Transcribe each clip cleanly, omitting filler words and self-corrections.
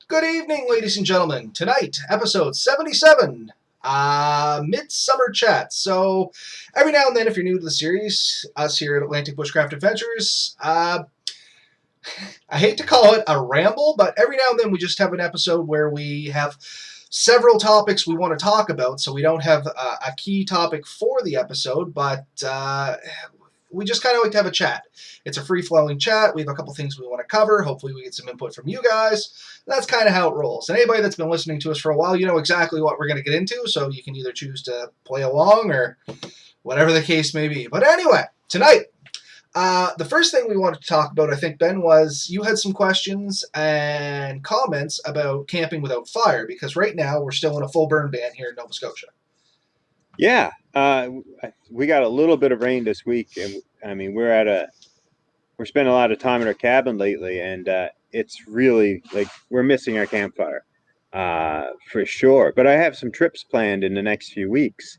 Good evening, ladies and gentlemen. Tonight, episode 77, Midsummer Chat. So, every now and then, if you're new to the series, us here at Atlantic Bushcraft Adventures, I hate to call it a ramble, but every now and then we just have an episode where we have several topics we want to talk about, so we don't have a key topic for the episode, but we just kind of like to have a chat. It's a free-flowing chat. We have a couple things we want to cover. Hopefully we get some input from you guys. That's kind of how it rolls. And anybody that's been listening to us for a while, you know exactly what we're going to get into, so you can either choose to play along or whatever the case may be. But anyway, tonight, the first thing we wanted to talk about, I think, Ben, was you had some questions and comments about camping without fire, because right now we're still in a full burn ban here in Nova Scotia. Yeah, we got a little bit of rain this week, and I mean we're spending a lot of time in our cabin lately, and it's really like we're missing our campfire for sure. But I have some trips planned in the next few weeks,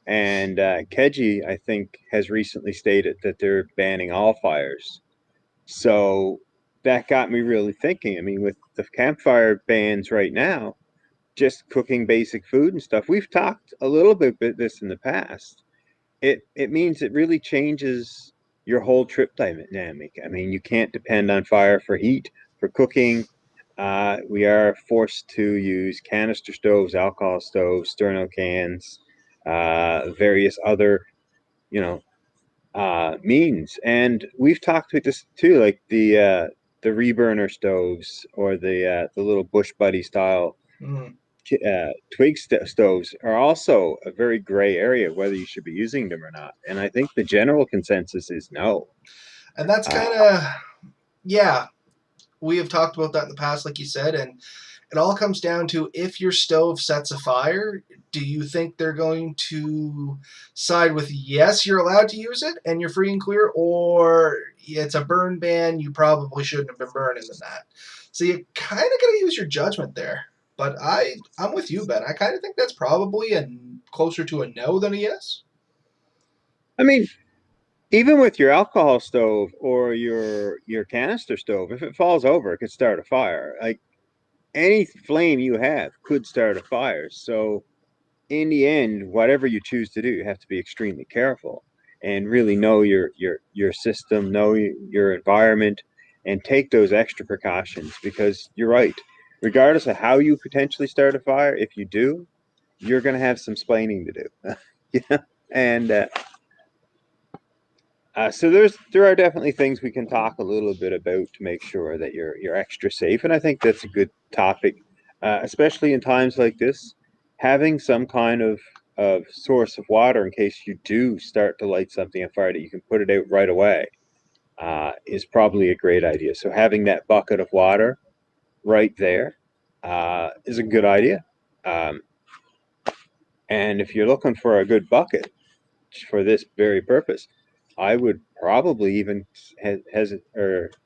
and Keji, I think, has recently stated that they're banning all fires. So that got me really thinking. I mean, with the campfire bans right now, just cooking basic food and stuff. We've talked a little bit about this in the past. It means it really changes your whole trip dynamic. I mean, you can't depend on fire for heat, for cooking. We are forced to use canister stoves, alcohol stoves, sterno cans, various other, you means. And we've talked about this too, like the reburner stoves or the little Bush Buddy style Mm. twig stoves are also a very gray area whether you should be using them or not. And I think the general consensus is no. And that's Uh, kind of, yeah, we have talked about that in the past, like you said, and it all comes down to if your stove sets a fire, do you think they're going to side with yes, you're allowed to use it and you're free and clear, or it's a burn ban, you probably shouldn't have been burning than that. So you kind of got to use your judgment there. But I'm with you, Ben. I kind of think that's probably closer to a no than a yes. I mean, even with your alcohol stove or your canister stove, if it falls over, it could start a fire. Like any flame you have could start a fire. So in the end, whatever you choose to do, you have to be extremely careful and really know your system, know your environment, and take those extra precautions because you're right. Regardless of how you potentially start a fire, if you do, you're going to have some splaining to do. Yeah, and so there are definitely things we can talk a little bit about to make sure that you're extra safe, and I think that's a good topic, especially in times like this. Having some kind of source of water in case you do start to light something on fire that you can put it out right away is probably a great idea. So having that bucket of water right there is a good idea. Um, and if you're looking for a good bucket for this very purpose, I would probably even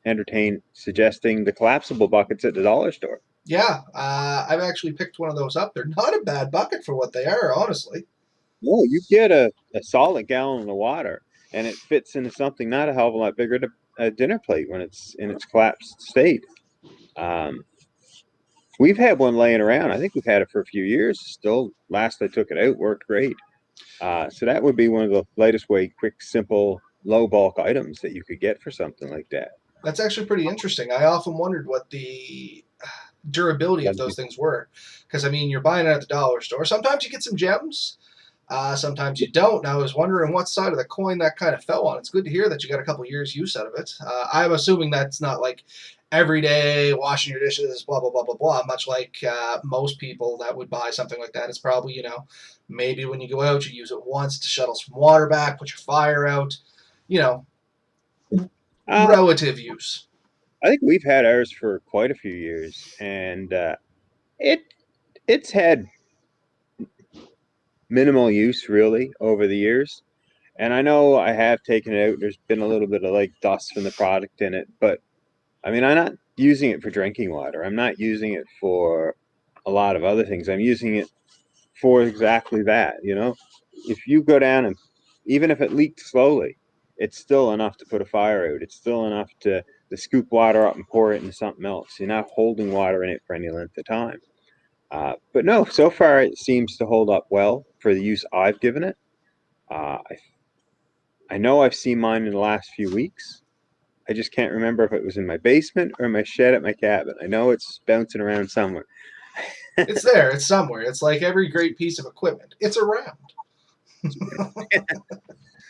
entertain suggesting the collapsible buckets at the dollar store. Yeah, I've actually picked one of those up. They're not a bad bucket for what they are, honestly. No, you get a solid gallon of water, and it fits into something not a hell of a lot bigger than a dinner plate when it's in its collapsed state. Um, we've had one laying around. I think we've had it for a few years. Still, last I took it out, worked great. So that would be one of the lightest weight, quick, simple, low bulk items that you could get for something like that. That's actually pretty interesting. I often wondered what the durability of those things were. Because, I mean, you're buying it at the dollar store. Sometimes you get some gems, sometimes you don't. And I was wondering what side of the coin that kind of fell on. It's good to hear that you got a couple years use out of it. I'm assuming that's not like every day washing your dishes, blah, blah, blah, blah, blah. Much like most people that would buy something like that. It's probably, maybe when you go out, you use it once to shuttle some water back, put your fire out, you know, Uh, relative use. I think we've had ours for quite a few years, and it it's had minimal use really over the years. And I know I have taken it out. There's been a little bit of like dust from the product in it, but I mean, I'm not using it for drinking water. I'm not using it for a lot of other things. I'm using it for exactly that. If you go down and even if it leaked slowly, it's still enough to put a fire out. It's still enough to the scoop water up and pour it into something else. You're not holding water in it for any length of time. But no, so far it seems to hold up well for the use I've given it. I know I've seen mine in the last few weeks. I just can't remember if it was in my basement or my shed at my cabin. I know it's bouncing around somewhere. It's there. It's somewhere. It's like every great piece of equipment. It's around.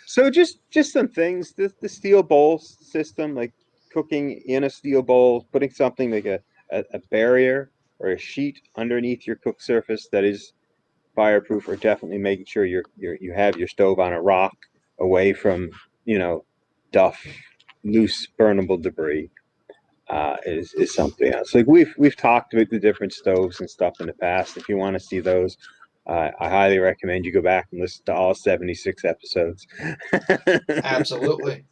So just some things. The steel bowl system, like cooking in a steel bowl, putting something like a barrier or a sheet underneath your cook surface that is fireproof, or definitely making sure you have your stove on a rock away from duff, loose burnable debris. Is something else. Like we've talked about the different stoves and stuff in the past. If you want to see those, I highly recommend you go back and listen to all 76 episodes. Absolutely.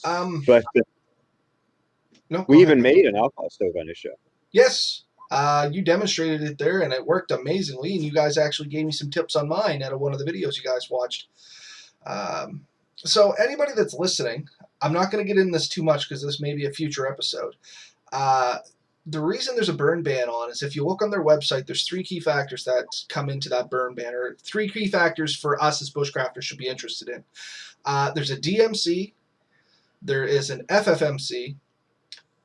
But No, go we ahead, even man. made an alcohol stove on the show. Yes, you demonstrated it there, and it worked amazingly. And you guys actually gave me some tips on mine out of one of the videos you guys watched. So anybody that's listening, I'm not going to get in this too much because this may be a future episode. The reason there's a burn ban on is if you look on their website, there's 3 key factors that come into that burn ban, or 3 key factors for us as bushcrafters should be interested in. There's a DMC, there is an FFMC,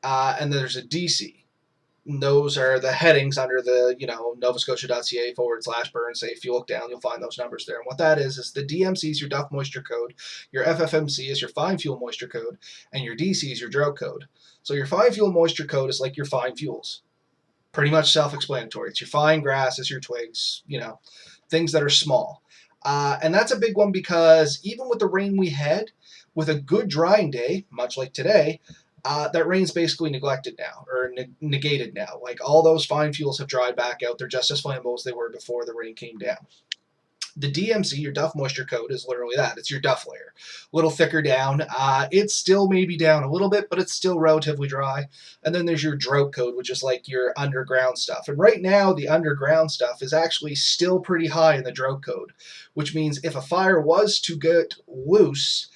and then there's a DC. Those are the headings under the, novascotia.ca/burn safe. If you look down, you'll find those numbers there. And what that is the DMC is your duff moisture code, your FFMC is your fine fuel moisture code, and your DC is your drought code. So your fine fuel moisture code is like your fine fuels. Pretty much self-explanatory. It's your fine grasses, your twigs, things that are small. And that's a big one because even with the rain we had, with a good drying day, much like today, that rain's basically neglected now, or negated now. Like all those fine fuels have dried back out. They're just as flammable as they were before the rain came down. The DMC, your duff moisture code, is literally that. It's your duff layer. A little thicker down. It's still maybe down a little bit, but it's still relatively dry. And then there's your drought code, which is like your underground stuff. And right now, the underground stuff is actually still pretty high in the drought code, which means if a fire was to get loose,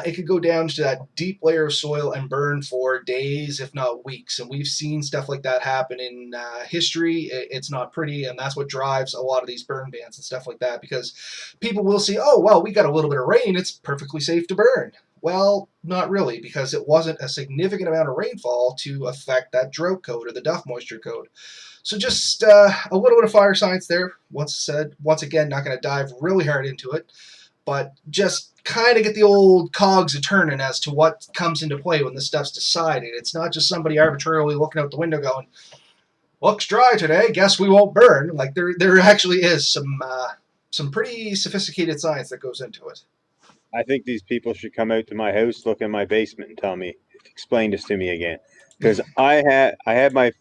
it could go down to that deep layer of soil and burn for days, if not weeks. And we've seen stuff like that happen in history. It's not pretty, and that's what drives a lot of these burn bans and stuff like that, because people will see, oh, well, we got a little bit of rain. It's perfectly safe to burn. Well, not really, because it wasn't a significant amount of rainfall to affect that drought code or the duff moisture code. So just a little bit of fire science there. Once again, not going to dive really hard into it, but just kind of get the old cogs a turning as to what comes into play when this stuff's decided. It's not just somebody arbitrarily looking out the window going, looks dry today, guess we won't burn. Like there actually is some pretty sophisticated science that goes into it. I think these people should come out to my house, look in my basement, and tell me, explain this to me again. Because I had the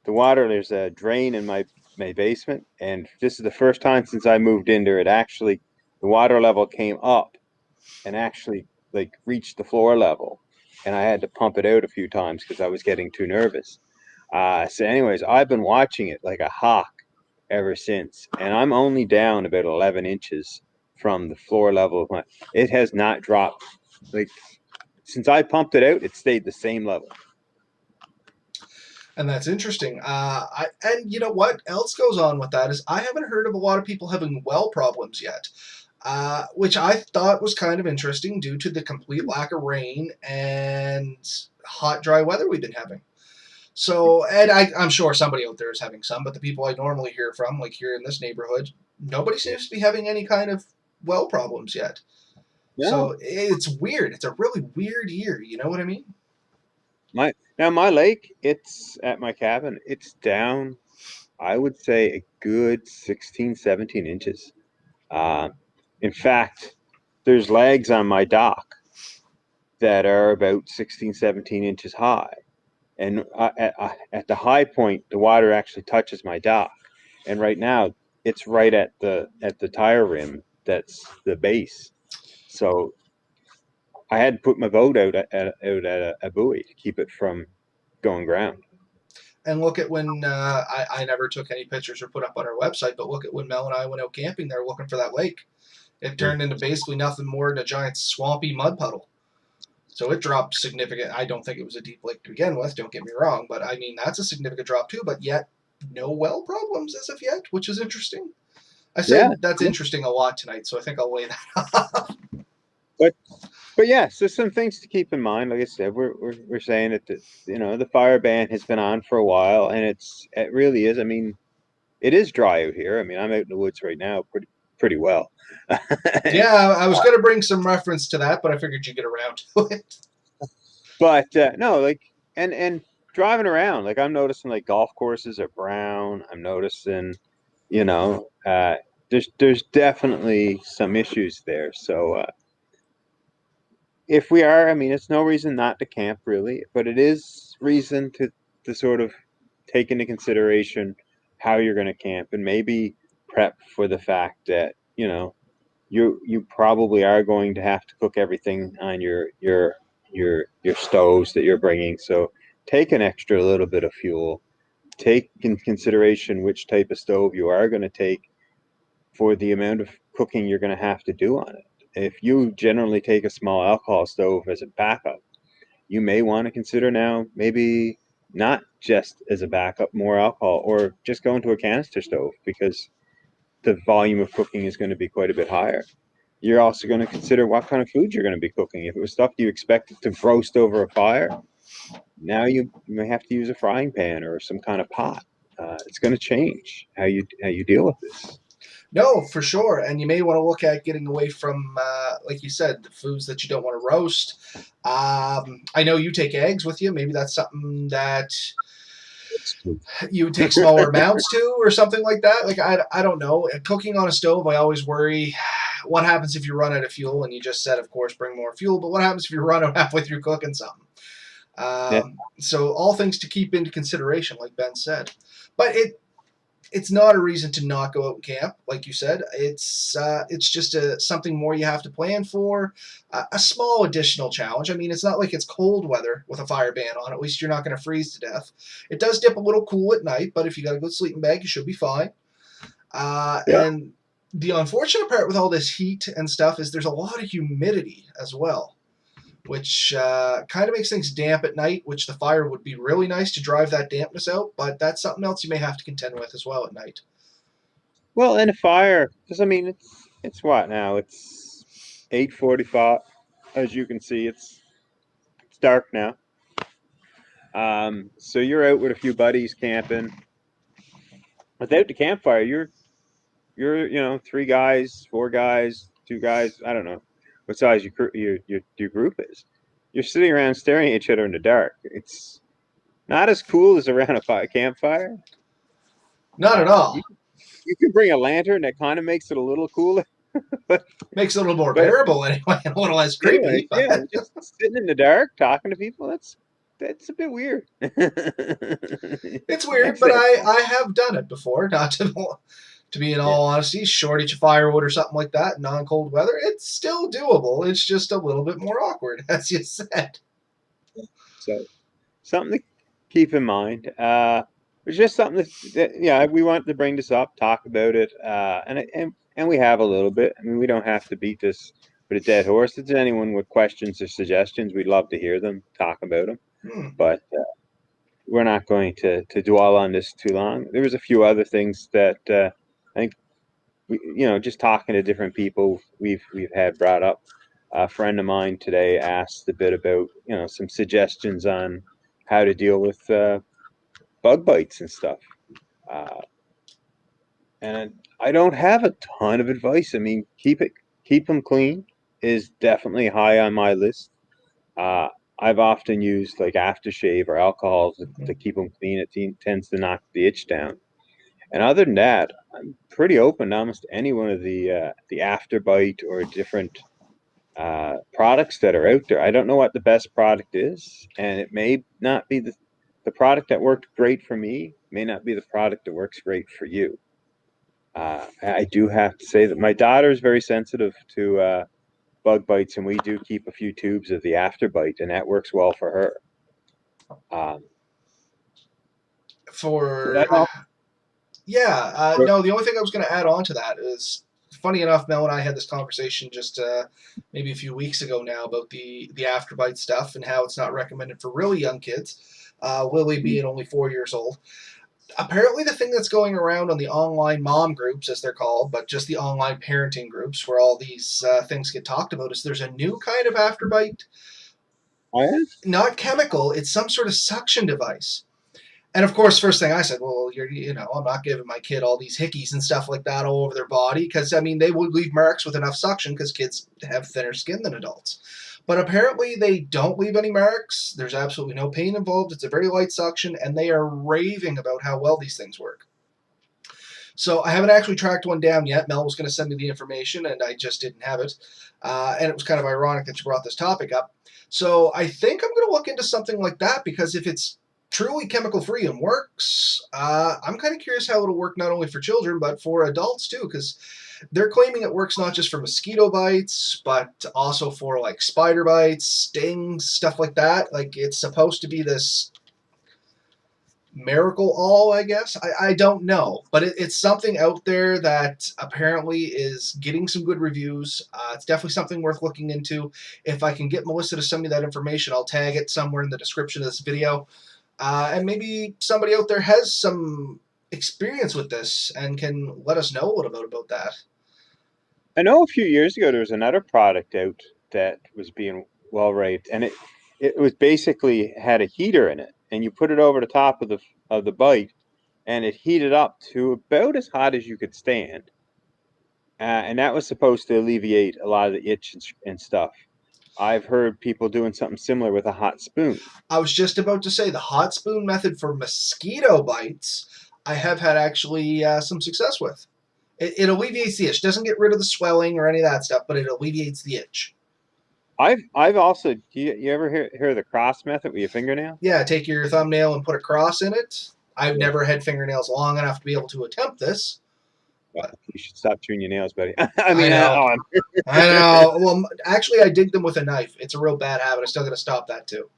water. There's a drain in my basement, and this is the first time since I moved in there. The water level came up and actually like reached the floor level, and I had to pump it out a few times because I was getting too nervous. So, anyways, I've been watching it like a hawk ever since, and I'm only down about 11 inches from the floor level of my. It has not dropped. Like since I pumped it out, it stayed the same level. And that's interesting. And you know what else goes on with that is I haven't heard of a lot of people having well problems yet, which I thought was kind of interesting due to the complete lack of rain and hot, dry weather we've been having. So, and I'm sure somebody out there is having some, but the people I normally hear from, like here in this neighborhood, nobody seems to be having any kind of well problems yet. No, So it's weird. It's a really weird year. You know what I mean? my lake, it's at my cabin. It's down, I would say, a good 16, 17 inches. Uh, in fact, there's legs on my dock that are about 16, 17 inches high. And at the high point, the water actually touches my dock. And right now, it's right at the tire rim. That's the base. So I had to put my boat out at a buoy to keep it from going ground. And look at when I never took any pictures or put up on our website, but look at when Mel and I went out camping there looking for that lake. It turned into basically nothing more than a giant swampy mud puddle. So it dropped significant. I don't think it was a deep lake to begin with. Don't get me wrong, but I mean that's a significant drop too. But yet, no well problems as of yet, which is interesting. I Yeah, said that's interesting a lot tonight, so I think I'll weigh that up. but yeah, so some things to keep in mind. Like I said, we're saying that the fire ban has been on for a while, and it really is. I mean, it is dry out here. I mean, I'm out in the woods right now, pretty well. Yeah, I was going to bring some reference to that, but I figured you'd get around to it. But no, like and driving around, like I'm noticing like golf courses are brown. I'm noticing, you know, there's definitely some issues there. So if we are, I mean, it's no reason not to camp really, but it is reason to sort of take into consideration how you're going to camp and maybe prep for the fact that you probably are going to have to cook everything on your stoves that you're bringing. So take an extra little bit of fuel. Take in consideration which type of stove you are going to take for the amount of cooking you're going to have to do on it. If you generally take a small alcohol stove as a backup, you may want to consider now maybe not just as a backup more alcohol or just go into a canister stove because the volume of cooking is going to be quite a bit higher. You're also going to consider what kind of food you're going to be cooking. If it was stuff you expected to roast over a fire, now you may have to use a frying pan or some kind of pot. It's going to change how you deal with this. No, for sure. And you may want to look at getting away from, like you said, the foods that you don't want to roast. I know you take eggs with you. Maybe that's something that you take smaller amounts to or something like that. Like, I don't know. Cooking on a stove, I always worry what happens if you run out of fuel? And you just said, of course, bring more fuel. But what happens if you run out halfway through cooking something? Yeah. So all things to keep into consideration, like Ben said. But it's not a reason to not go out and camp, like you said. It's just something more you have to plan for, a small additional challenge. I mean, it's not like it's cold weather with a fire ban on. At least you're not going to freeze to death. It does dip a little cool at night, but if you got a good sleeping bag, you should be fine. Yeah. And the unfortunate part with all this heat and stuff is there's a lot of humidity as well, which kind of makes things damp at night, which the fire would be really nice to drive that dampness out, but that's something else you may have to contend with as well at night. Well, and a fire, because I mean, it's what now? It's 8:45. As you can see, it's dark now. So you're out with a few buddies camping. Without the campfire, you're three guys, four guys, two guys. I don't know what size your group is. You're sitting around staring at each other in the dark. It's not as cool as around a campfire. Not at You all. you can bring a lantern that kind of makes it a little cooler, but Makes it a little more but bearable anyway, and a little less anyway, creepy. yeah, But just sitting in the dark talking to people. That's a bit weird. it's weird, That's but that. I have done it before. Not to be in Yeah. all honesty, shortage of firewood or something like that, non cold weather. It's still doable. It's just a little bit more awkward, as you said. So something to keep in mind. It's just something yeah, we wanted to bring this up, talk about it, and we have a little bit. I mean, we don't have to beat this with a dead horse. If there's anyone with questions or suggestions, we'd love to hear them, talk about them. Hmm. But we're not going to dwell on this too long. There was a few other things that I think just talking to different people we've had brought up. A friend of mine today asked a bit about some suggestions on how to deal with bug bites and stuff. Uh, and I don't have a ton of advice. I mean, keep them clean is definitely high on my list. Uh, I've often used like aftershave or alcohol to keep them clean. It tends to knock the itch down. And other than that, I'm pretty open to almost any one of the Afterbite or different products that are out there. I don't know what the best product is, and it may not be the product that worked great for me may not be the product that works great for you. I do have to say that my daughter is very sensitive to bug bites, and we do keep a few tubes of the Afterbite, and that works well for her. Um, but For I don't. yeah, no. The only thing I was going to add on to that is funny enough, Mel and I had this conversation just maybe a few weeks ago now about the Afterbite stuff and how it's not recommended for really young kids. Lily being only 4 years old. Apparently, the thing that's going around on the online mom groups, as they're called, but just the online parenting groups where all these things get talked about, is there's a new kind of Afterbite. Oh, yeah? Not chemical, it's some sort of suction device. And of course, first thing I said, well, I'm not giving my kid all these hickeys and stuff like that all over their body because, I mean, they would leave marks with enough suction because kids have thinner skin than adults. But apparently, they don't leave any marks. There's absolutely no pain involved. It's a very light suction, and they are raving about how well these things work. So I haven't actually tracked one down yet. Mel was going to send me the information, and I just didn't have it. And it was kind of ironic that you brought this topic up. So I think I'm going to look into something like that because if it's truly chemical free and works, I'm kind of curious how it'll work not only for children but for adults too, because they're claiming it works not just for mosquito bites but also for like spider bites, stings, stuff like that. Like it's supposed to be this miracle all, I guess. I don't know, but it's something out there that apparently is getting some good reviews. It's definitely something worth looking into. If I can get Melissa to send me that information, I'll tag it somewhere in the description of this video. And maybe somebody out there has some experience with this and can let us know a little bit about that. I know a few years ago there was another product out that was being well rated, and it was basically had a heater in it, and you put it over the top of the bite, and it heated up to about as hot as you could stand, and that was supposed to alleviate a lot of the itch and stuff. I've heard people doing something similar with a hot spoon. I was just about to say the hot spoon method for mosquito bites, I have had actually some success with. It alleviates the itch. Doesn't get rid of the swelling or any of that stuff, but it alleviates the itch. I've also you ever hear the cross method with your fingernail? Yeah, take your thumbnail and put a cross in it. I've Yeah. never had fingernails long enough to be able to attempt this. Well, But you should stop chewing your nails, buddy. I know. I know. Well, actually, I dig them with a knife. It's a real bad habit. I still got to stop that too.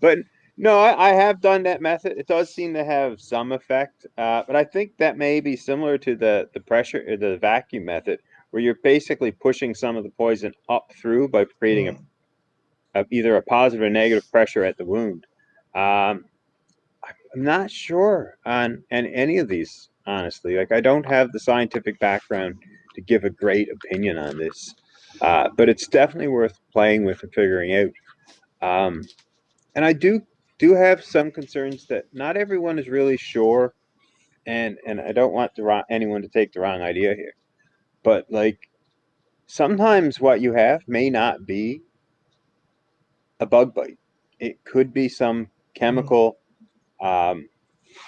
But no, I have done that method. It does seem to have some effect, but I think that may be similar to the pressure or the vacuum method, where you're basically pushing some of the poison up through by creating Mm. either a positive or negative pressure at the wound. Um, I'm not sure on any of these, honestly. Like I don't have the scientific background to give a great opinion on this, but it's definitely worth playing with and figuring out. And I do have some concerns that not everyone is really sure, and I don't want anyone to take the wrong idea here. But like sometimes what you have may not be a bug bite. It could be some Mm. chemical, um,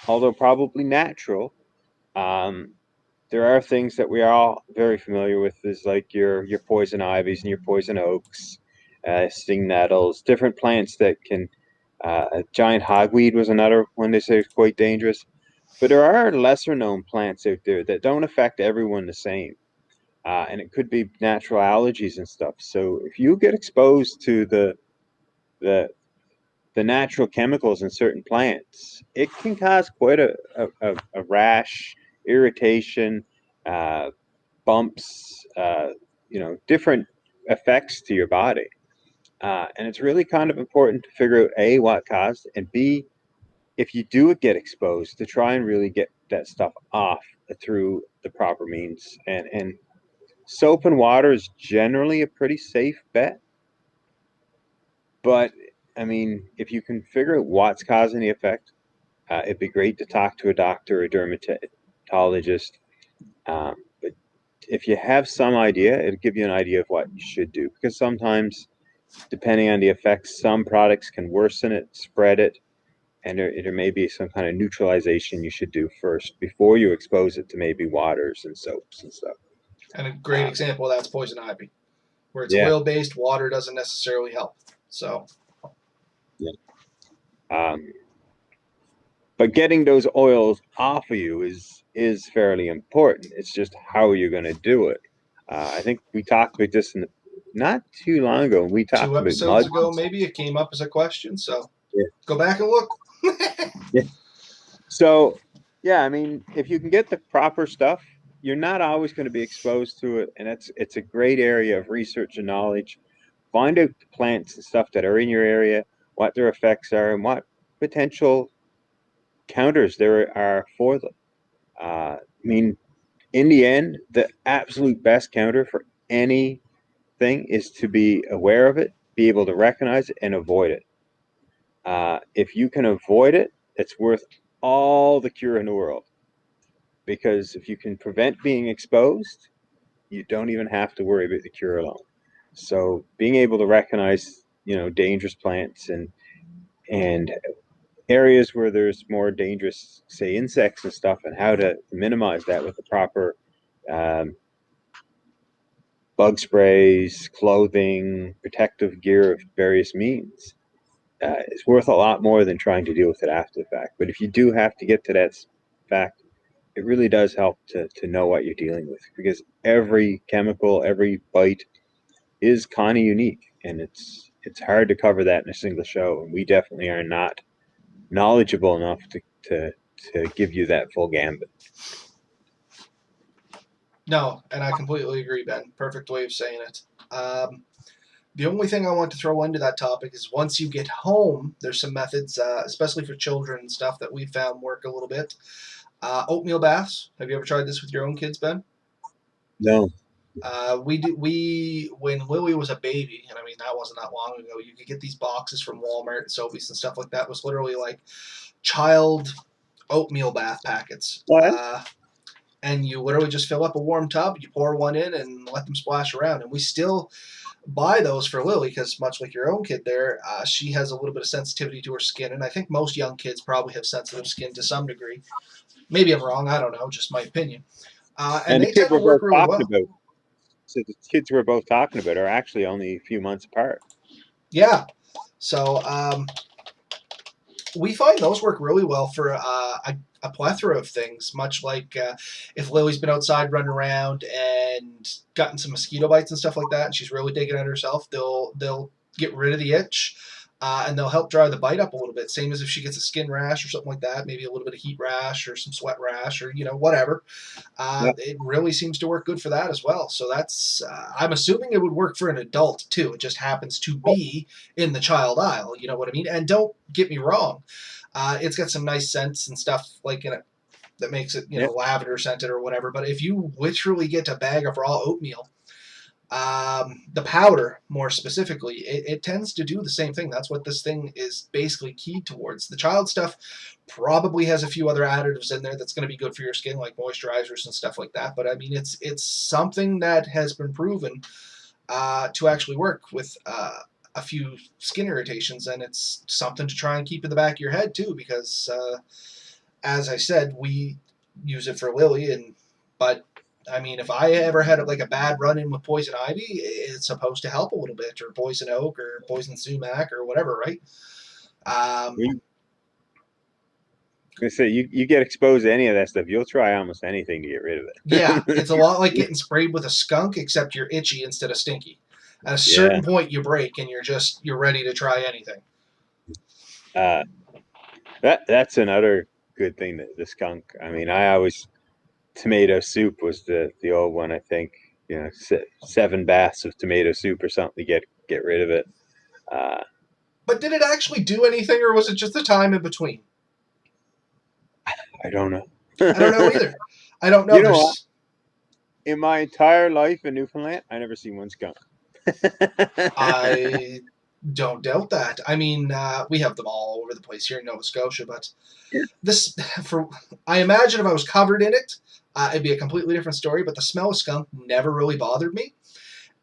although probably natural. Um, there are things that we are all very familiar with, is like your poison ivies and your poison oaks, sting nettles, different plants that can. Giant hogweed was another one they say is quite dangerous. But there are lesser known plants out there that don't affect everyone the same. And it could be natural allergies and stuff. So if you get exposed to the the natural chemicals in certain plants, it can cause quite a rash, irritation, uh, bumps, different effects to your body. And it's really kind of important to figure out A, what caused, and B, if you do get exposed, to try and really get that stuff off through the proper means. And soap and water is generally a pretty safe bet. But I mean, if you can figure out what's causing the effect, it'd be great to talk to a doctor or a dermatologist. But if you have some idea, it'll give you an idea of what you should do. Because sometimes, depending on the effects, some products can worsen it, spread it, and there may be some kind of neutralization you should do first before you expose it to maybe waters and soaps and stuff. And a great Um, example of that's poison ivy, where it's yeah, oil based. Water doesn't necessarily help. So yeah. Um, but getting those oils off of you is fairly important. It's just how you're going to do it. I think we talked about this not too long ago. We talked two about episodes mud. ago, maybe it came up as a question. So Yeah, go back and look. yeah. So, yeah, I mean, if you can get the proper stuff, you're not always going to be exposed to it, and it's a great area of research and knowledge. Find out the plants and stuff that are in your area, what their effects are, and what potential counters there are for them. I mean, in the end, the absolute best counter for anything is to be aware of it, be able to recognize it, and avoid it. If you can avoid it, it's worth all the cure in the world. Because if you can prevent being exposed, you don't even have to worry about the cure alone. So being able to recognize, dangerous plants and areas where there's more dangerous, say, insects and stuff, and how to minimize that with the proper um, bug sprays, clothing, protective gear of various means, is worth a lot more than trying to deal with it after the fact. But if you do have to get to that fact, it really does help to know what you're dealing with, because every chemical, every bite is kind of unique, and it's hard to cover that in a single show. And we definitely are not knowledgeable enough to give you that full gambit. No, and I completely agree, Ben. Perfect way of saying it. The only thing I want to throw into that topic is once you get home, there's some methods, especially for children and stuff, that we found work a little bit. Oatmeal baths. Have you ever tried this with your own kids, Ben? No. We when Lily was a baby, and I mean that wasn't that long ago. You could get these boxes from Walmart, Sobeys, and stuff like that. It was literally like child oatmeal bath packets. What? And you literally just fill up a warm tub, you pour one in, and let them splash around. And we still buy those for Lily because, much like your own kid there, she has a little bit of sensitivity to her skin. And I think most young kids probably have sensitive skin to some degree. Maybe I'm wrong. I don't know. Just my opinion. And And the they kids tend to we're work both really talking well. about, so the kids we're both talking about are actually only a few months apart. Yeah. So we find those work really well for a plethora of things, much like if Lily's been outside running around and gotten some mosquito bites and stuff like that, and she's really digging at herself, they'll get rid of the itch. And they'll help dry the bite up a little bit. Same as if she gets a skin rash or something like that, maybe a little bit of heat rash or some sweat rash or whatever. Yeah. It really seems to work good for that as well. So that's I'm assuming it would work for an adult too. It just happens to be in the child aisle. You know what I mean? And don't get me wrong, it's got some nice scents and stuff like in it that makes it Yeah. lavender scented or whatever. But if you literally get a bag of raw oatmeal, the powder more specifically, it tends to do the same thing. That's what this thing is basically keyed towards. The child stuff probably has a few other additives in there that's going to be good for your skin, like moisturizers and stuff like that. But I mean, it's something that has been proven to actually work with a few skin irritations, and it's something to try and keep in the back of your head too, because as I said, we use it for Lily, but I mean, if I ever had like a bad run in with poison ivy, it's supposed to help a little bit, or poison oak, or poison sumac, or whatever, right? You, I say you get exposed to any of that stuff, you'll try almost anything to get rid of Yeah, it's a it. lot like getting sprayed with a skunk, except you're itchy instead of stinky. At a Yeah. certain point, you break, and you're ready to try anything. Uh, that's another good thing, that the skunk. I mean, I always tomato soup was the old one. I think 7 baths of tomato soup or something to get rid of it. Uh, But did it actually do anything, or was it just the time in between? I don't know. I don't know either. I don't know. You know what? There's In my entire life in Newfoundland, I never seen one skunk. I don't doubt that. I mean, we have them all over the place here in Nova Scotia, but Yeah. this, for I imagine if I was covered in it, it'd be a completely different story. But the smell of skunk never really bothered me.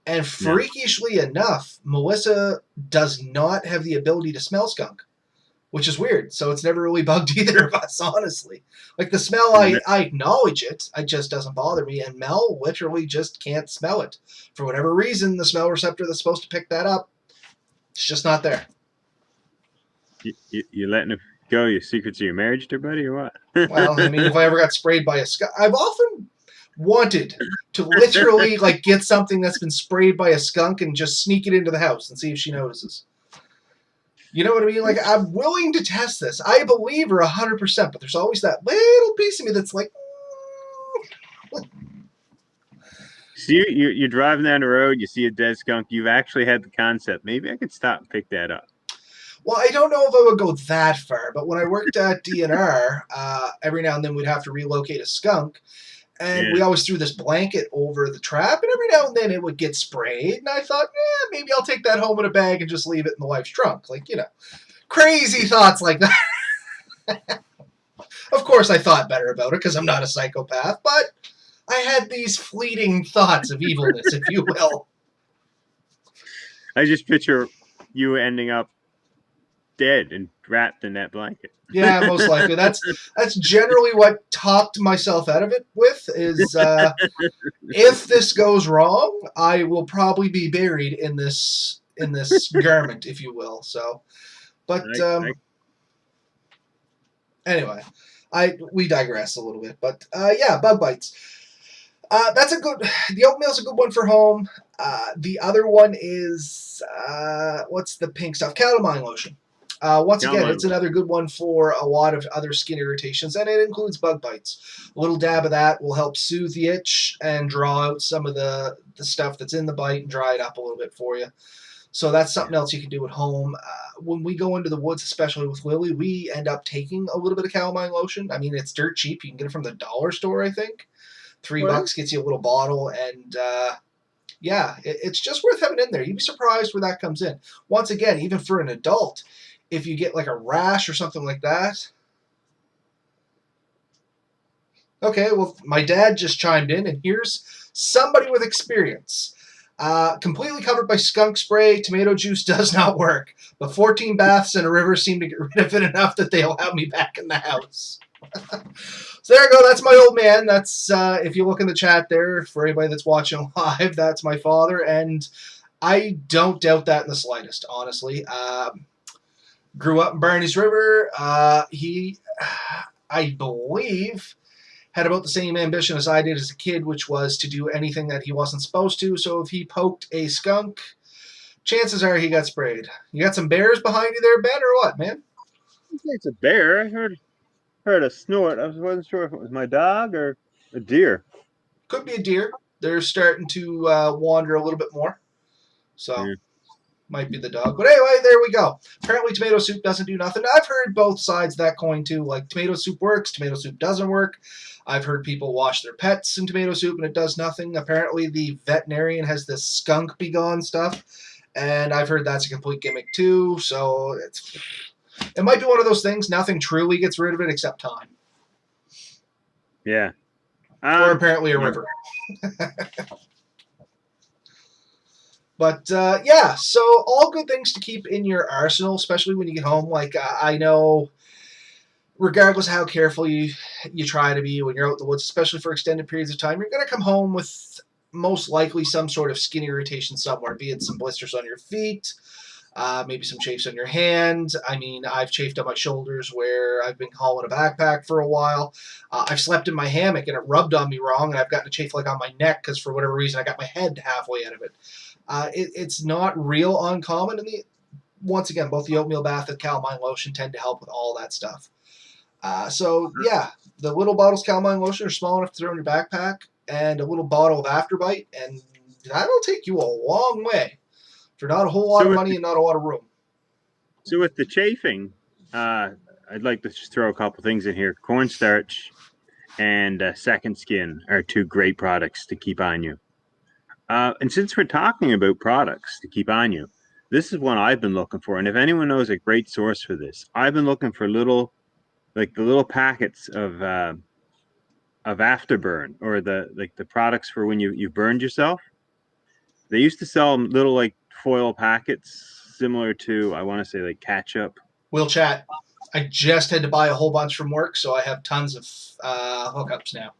And No. freakishly enough, Melissa does not have the ability to smell skunk, which is weird. So it's never really bugged either of us, honestly. Like the smell, I acknowledge it. It just doesn't bother me. And Mel literally just can't smell it. For whatever reason, the smell receptor that's supposed to pick that up, it's just not there. You letting it go? Your secrets of your marriage, there, buddy, or what? Well, I mean, if I ever got sprayed by a skunk, I've often wanted to literally like get something that's been sprayed by a skunk and just sneak it into the house and see if she notices. You know what I mean? Like, I'm willing to test this. I believe her 100%, but there's always that little piece of me that's like, So you're driving down the road, you see a dead skunk. You've actually had the concept. Maybe I could stop and pick that up. Well, I don't know if I would go that far, but when I worked at DNR, every now and then we'd have to relocate a skunk, and we Yeah. always threw this blanket over the trap, and every now and then it would get sprayed, and I thought, maybe I'll take that home in a bag and just leave it in the wife's trunk. Like, crazy thoughts like that. Of course, I thought better about it because I'm not a psychopath, but I had these fleeting thoughts of evilness, if you will. I just picture you ending up dead and wrapped in that blanket. Yeah, most likely. That's generally what talked myself out of it with is if this goes wrong, I will probably be buried in this garment, if you will. So, but I anyway, we digress a little bit. But yeah, bug bites. That's a good. The oatmeal's a good one for home. The other one is what's the pink stuff? Calamine lotion. Once Come again, on. it's another good one for a lot of other skin irritations, and it includes bug bites. A little dab of that will help soothe the itch and draw out some of the stuff that's in the bite and dry it up a little bit for you. So that's something else you can do at home. When we go into the woods, especially with Lily, we end up taking a little bit of calamine lotion. I mean, it's dirt cheap. You can get it from the dollar store, I think. $3 gets you a little bottle, and yeah, it's just worth having in there. You'd be surprised where that comes in. Once again, even for an adult, if you get like a rash or something like that. Okay, well, my dad just chimed in, and here's somebody with experience. Completely covered by skunk spray, tomato juice does not work, but 14 baths and a river seem to get rid of it enough that they allow me back in the house. So there you go. That's my old man. That's if you look in the chat there for anybody that's watching live, that's my father, and I don't doubt that in the slightest. Honestly, grew up in Barney's River. He, I believe, had about the same ambition as I did as a kid, which was to do anything that he wasn't supposed to. So if he poked a skunk, chances are he got sprayed. You got some bears behind you there, Ben, or what, man? It's a bear. I heard a snort. I wasn't sure if it was my dog or a deer. Could be a deer. They're starting to wander a little bit more. So Yeah. might be the dog. But anyway, there we go. Apparently tomato soup doesn't do nothing. I've heard both sides of that coin too. Like tomato soup works, tomato soup doesn't work. I've heard people wash their pets in tomato soup and it does nothing. Apparently the veterinarian has this skunk be gone stuff. And I've heard that's a complete gimmick too. So it might be one of those things. Nothing truly gets rid of it except time. Yeah. Or apparently a river. But yeah, so all good things to keep in your arsenal, especially when you get home. Like I know, regardless of how careful you try to be when you're out in the woods, especially for extended periods of time, you're going to come home with most likely some sort of skin irritation somewhere, be it some blisters on your feet, maybe some chafes on your hand. I mean, I've chafed on my shoulders where I've been hauling a backpack for a while. I've slept in my hammock and it rubbed on me wrong, and I've gotten a chafe like on my neck because for whatever reason I got my head halfway out of it. It's not real uncommon. And once again, both the oatmeal bath and calamine lotion tend to help with all that stuff. So yeah, the little bottles of calamine lotion are small enough to throw in your backpack, and a little bottle of Afterbite, and that'll take you a long way for not a whole lot of money and not a lot of room. So with the chafing, I'd like to just throw a couple things in here. Cornstarch and Second Skin are two great products to keep on you. And since we're talking about products to keep on you, this is one I've been looking for. And if anyone knows a great source for this, I've been looking for the little packets of Afterburn, or the products for when you burned yourself. They used to sell little like foil packets similar to, I want to say, like ketchup. We'll chat. I just had to buy a whole bunch from work, so I have tons of hookups now.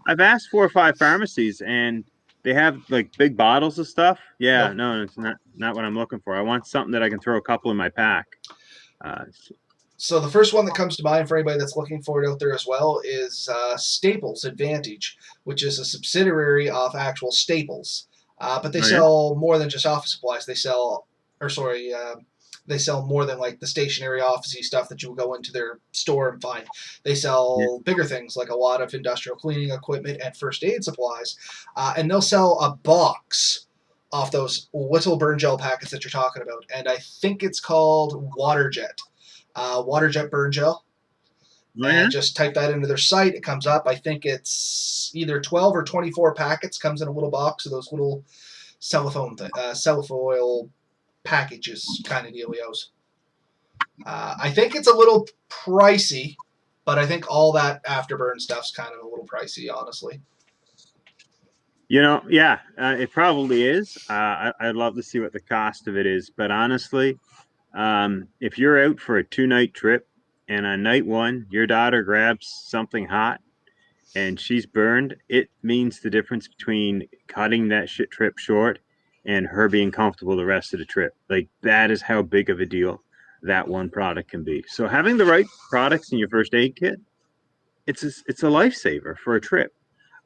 I've asked 4 or 5 pharmacies, and they have like big bottles of stuff. Yeah, no, it's not what I'm looking for. I want something that I can throw a couple in my pack. So the first one that comes to mind for anybody that's looking for it out there as well is Staples Advantage, which is a subsidiary of actual Staples. But they sell more than just office supplies. They sell, They sell more than like the stationary officey stuff that you will go into their store and find. They Yeah. sell bigger things like a lot of industrial cleaning equipment and first aid supplies, and they'll sell a box off those whistle burn gel packets that you're talking about, and I think it's called Water Jet burn gel. Oh, yeah. And just type that into their site. It comes up. I think it's either 12 or 24 packets. Comes in a little box of those little cellophane packages kind of dealios. I think it's a little pricey, but I think all that afterburn stuff's kind of a little pricey, honestly. Yeah, it probably is. I'd love to see what the cost of it is, but honestly, if you're out for a 2 night trip and on night one your daughter grabs something hot and she's burned, it means the difference between cutting that shit trip short and her being comfortable the rest of the trip. Like that is how big of a deal that one product can be. So having the right products in your first aid kit, it's a lifesaver for a trip.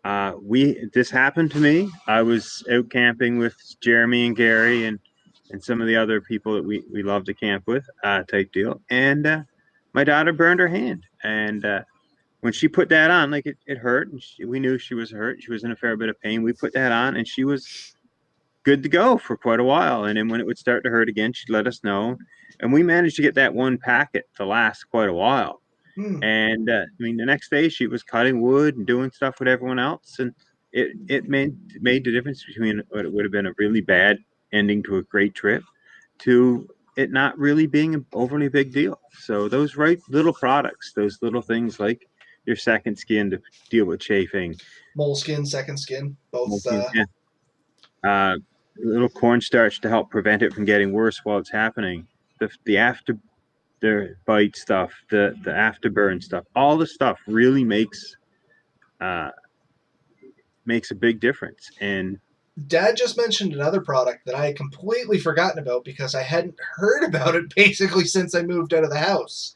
This happened to me. I was out camping with Jeremy and Gary and some of the other people that we love to camp with, type deal. And my daughter burned her hand, and when she put that on, like it hurt, and we knew she was hurt. She was in a fair bit of pain. We put that on, and she was good to go for quite a while. And then when it would start to hurt again, she'd let us know, and we managed to get that one packet to last quite a while. Hmm. And I mean, the next day she was cutting wood and doing stuff with everyone else, and it made the difference between what it would have been a really bad ending to a great trip to it not really being an overly big deal. So those right little products, those little things like your second skin to deal with chafing, Moleskin, second skin, both. yeah, little cornstarch to help prevent it from getting worse while it's happening. The after the bite stuff, the afterburn stuff, all the stuff really uh, makes a big difference. And Dad just mentioned another product that I had completely forgotten about because I hadn't heard about it basically since I moved out of the house.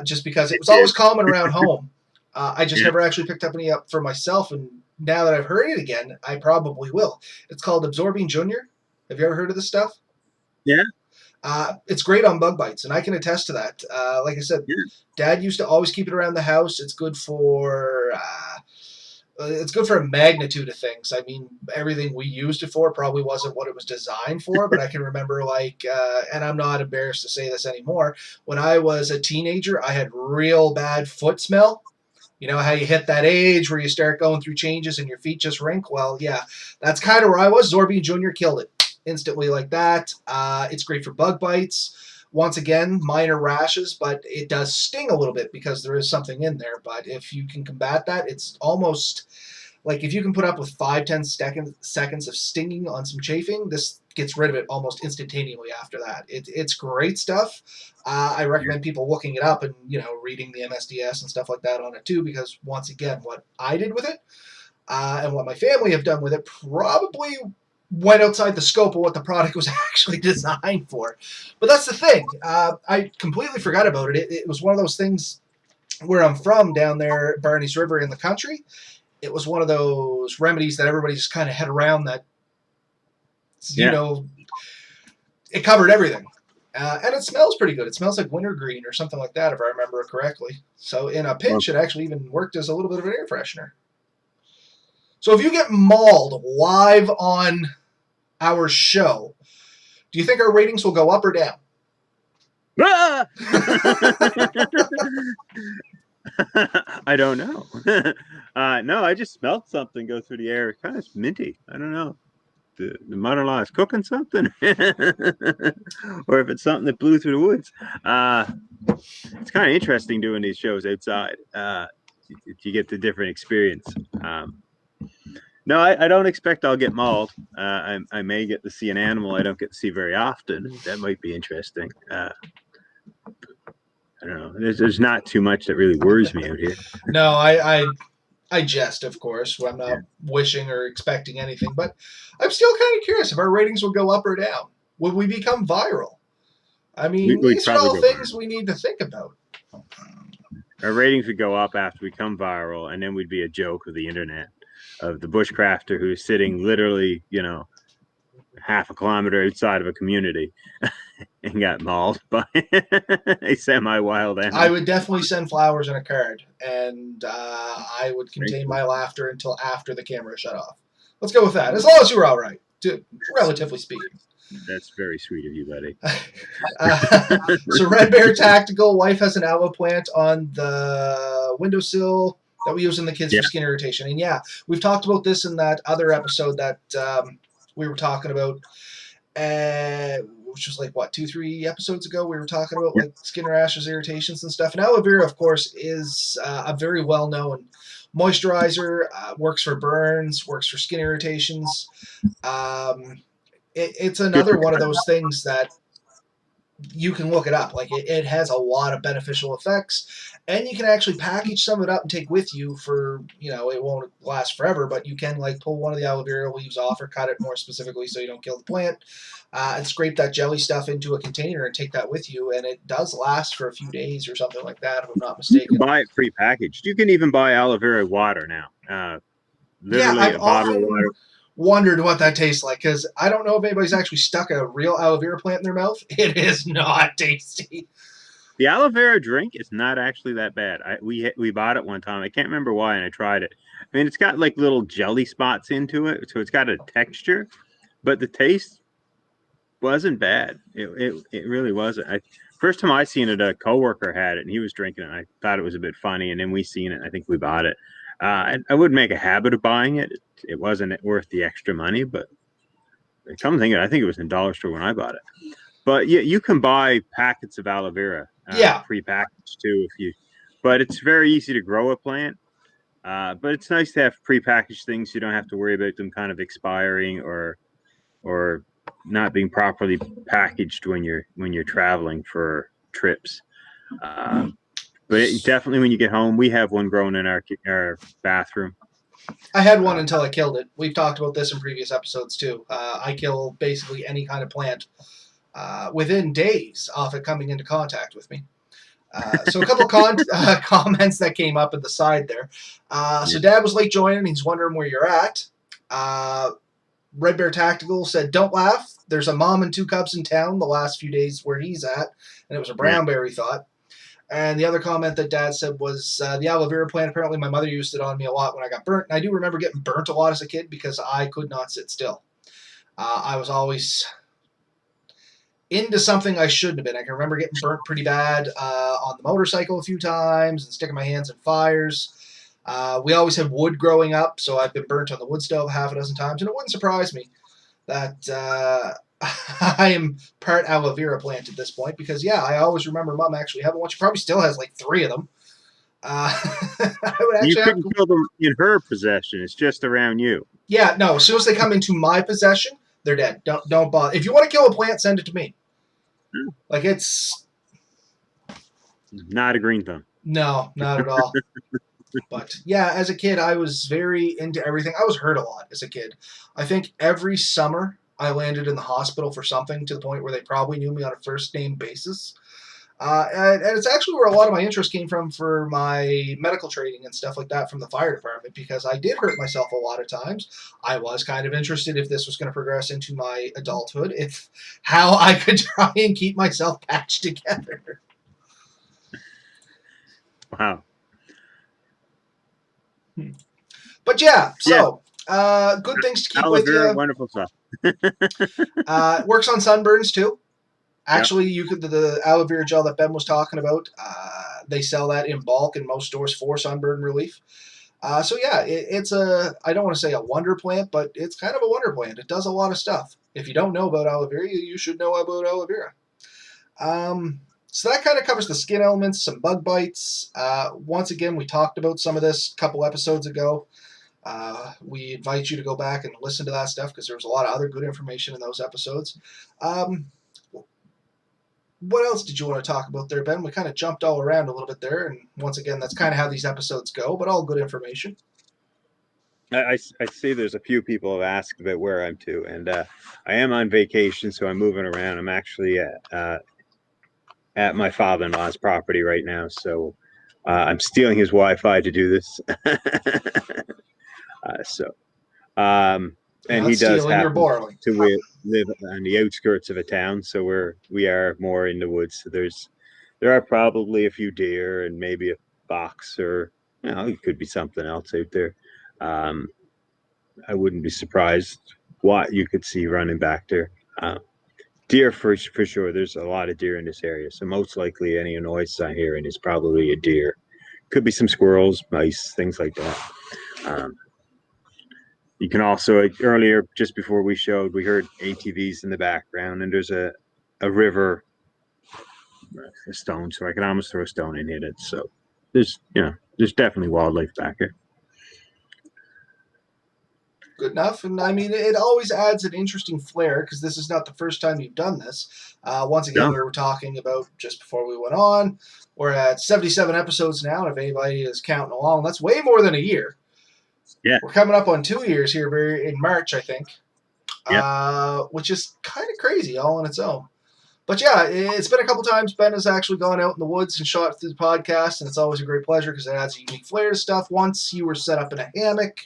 Just because it was yeah, always common around home. I just yeah, never actually picked up any up for myself, and now that I've heard it again, I probably will. It's called Absorbing Junior. Have you ever heard of this stuff? yeah, It's great on bug bites, and I can attest to that. Like I said, yeah, Dad used to always keep it around the house. It's good for a magnitude of things. I mean, everything we used it for probably wasn't what it was designed for, but I can remember, and I'm not embarrassed to say this anymore, when I was a teenager, I had real bad foot smell. You know how you hit that age where you start going through changes and your feet just rink? Well, yeah, that's kind of where I was. Zorbian Jr. killed it instantly like that. It's great for bug bites. Once again, minor rashes, but it does sting a little bit because there is something in there. But if you can combat that, it's almost like if you can put up with 5-10 seconds of stinging on some chafing, this gets rid of it almost instantaneously after that. It's great stuff. I recommend people looking it up and reading the MSDS and stuff like that on it too, because once again, what I did with it and what my family have done with it probably went outside the scope of what the product was actually designed for. But that's the thing. I completely forgot about it. It was one of those things where I'm from down there, Barney's River in the country. It was one of those remedies that everybody just kind of had around that, you yeah. know, it covered everything. And it smells pretty good. It smells like wintergreen or something like that, if I remember it correctly. So in a Well, pinch, it actually even worked as a little bit of an air freshener. So if you get mauled live on our show, do you think our ratings will go up or down? ah! I don't know. No, I just smelled something go through the air. It's kind of minty. I don't know. The mother-in-law is cooking something, or if it's something that blew through the woods. It's kind of interesting doing these shows outside. You get the different experience. No, I don't expect I'll get mauled. I may get to see an animal I don't get to see very often. That might be interesting. I don't know. There's not too much that really worries me out here. No, I jest, of course. I'm Yeah. not wishing or expecting anything, but I'm still kind of curious if our ratings will go up or down. Will we become viral? I mean, We'd these are probably all go things viral. we need to think about. Our ratings would go up after we come viral, and then we'd be a joke of the internet of the bushcrafter who's sitting literally, half a kilometer outside of a community and got mauled by a semi-wild I animal. would definitely send flowers and a card, and I would contain my laughter until after the camera shut off. Let's go with that. As long as you were all right, relatively speaking. That's very sweet of you, buddy. So Red Bear Tactical, wife has an aloe plant on the windowsill that we use in the kids for skin irritation. And yeah, we've talked about this in that other episode that we were talking about, which was like, what, 2-3 episodes ago? We were talking about like skin rashes, irritations, and stuff. And aloe vera, of course, is a very well-known moisturizer, works for burns, works for skin irritations. It's another one of those things that you can look it up. Like it has a lot of beneficial effects, and you can actually package some of it up and take with you for, it won't last forever, but you can like pull one of the aloe vera leaves off or cut it more specifically so you don't kill the plant, and scrape that jelly stuff into a container and take that with you, and it does last for a few days or something like that, if I'm not mistaken. You can buy it pre-packaged. You can even buy aloe vera water now. Literally a bottle of water. Wondered what that tastes like, because I don't know if anybody's actually stuck a real aloe vera plant in their mouth. It is not tasty. The aloe vera drink is not actually that bad. We bought it one time. I can't remember why, and I tried it. I mean, it's got like little jelly spots into it, so it's got a texture, but the taste wasn't bad. It really wasn't. First time I seen it, a coworker had it, and he was drinking it. And I thought it was a bit funny, and then we seen it. And I think we bought it. I wouldn't make a habit of buying it. It wasn't worth the extra money, but come thinking, I think it was in dollar store when I bought it. But yeah, you can buy packets of aloe vera, pre-packaged too, but it's very easy to grow a plant. But it's nice to have pre-packaged things. You don't have to worry about them kind of expiring or not being properly packaged when you're traveling for trips. But definitely when you get home, we have one growing in our bathroom. I had one until I killed it. We've talked about this in previous episodes too. I kill basically any kind of plant within days of it coming into contact with me. So a couple comments that came up at the side there. So Dad was late joining. He's wondering where you're at. Red Bear Tactical said, "Don't laugh. There's a mom and 2 cubs in town the last few days where he's at." And it was a brown bear, he thought. And the other comment that Dad said was, the aloe vera plant, apparently my mother used it on me a lot when I got burnt. And I do remember getting burnt a lot as a kid because I could not sit still. I was always into something I shouldn't have been. I can remember getting burnt pretty bad on the motorcycle a few times and sticking my hands in fires. We always had wood growing up, so I've been burnt on the wood stove half a dozen times. And it wouldn't surprise me that I am part aloe vera plant at this point because, I always remember Mom actually having one. She probably still has like 3 of them. I would actually you couldn't kill them in her possession. It's just around you. Yeah, no. As soon as they come into my possession, they're dead. Don't bother. If you want to kill a plant, send it to me. Like it's not a green thumb. No, not at all. But yeah, as a kid, I was very into everything. I was hurt a lot as a kid. I think every summer I landed in the hospital for something to the point where they probably knew me on a first name basis. And it's actually where a lot of my interest came from for my medical training and stuff like that from the fire department, because I did hurt myself a lot of times. I was kind of interested if this was going to progress into my adulthood, if how I could try and keep myself patched together. Wow. But yeah, so good things to keep aloe with vera, you. Wonderful stuff. It works on sunburns too. Actually, you could the aloe vera gel that Ben was talking about. They sell that in bulk in most stores for sunburn relief. So yeah, it's I don't want to say a wonder plant, but it's kind of a wonder plant. It does a lot of stuff. If you don't know about aloe vera, you should know about aloe vera. So that kind of covers the skin elements, some bug bites. Once again, we talked about some of this a couple episodes ago. We invite you to go back and listen to that stuff because there was a lot of other good information in those episodes. What else did you want to talk about there, Ben? We kind of jumped all around a little bit there, and once again, that's kind of how these episodes go, but all good information. I see there's a few people have asked about where I'm to, and I am on vacation, so I'm moving around. I'm actually at my father-in-law's property right now, so I'm stealing his Wi-Fi to do this. You're And not he does stealing, you're happen borrowing. to live on the outskirts of a town, so we are more in the woods. So there are probably a few deer and maybe a fox, or it could be something else out there. Um, I wouldn't be surprised what you could see running back there. Deer for sure. There's a lot of deer in this area, so most likely any noise I'm hearing is probably a deer. Could be some squirrels, mice, things like that. Um, you can also, like, earlier, just before we heard ATVs in the background, and there's a river, a stone, so I can almost throw a stone and hit it. So there's definitely wildlife back here. Good enough. And I mean, it always adds an interesting flair because this is not the first time you've done this. Once again, No, we were talking about just before we went on. We're at 77 episodes now, and if anybody is counting along, that's way more than a year. yeah, We're coming up on 2 years here in March, I think, yeah, which is kind of crazy all on its own. But yeah, it's been a couple times. Ben has actually gone out in the woods and shot through the podcast, and it's always a great pleasure because it adds a unique flair to stuff. Once you were set up in a hammock.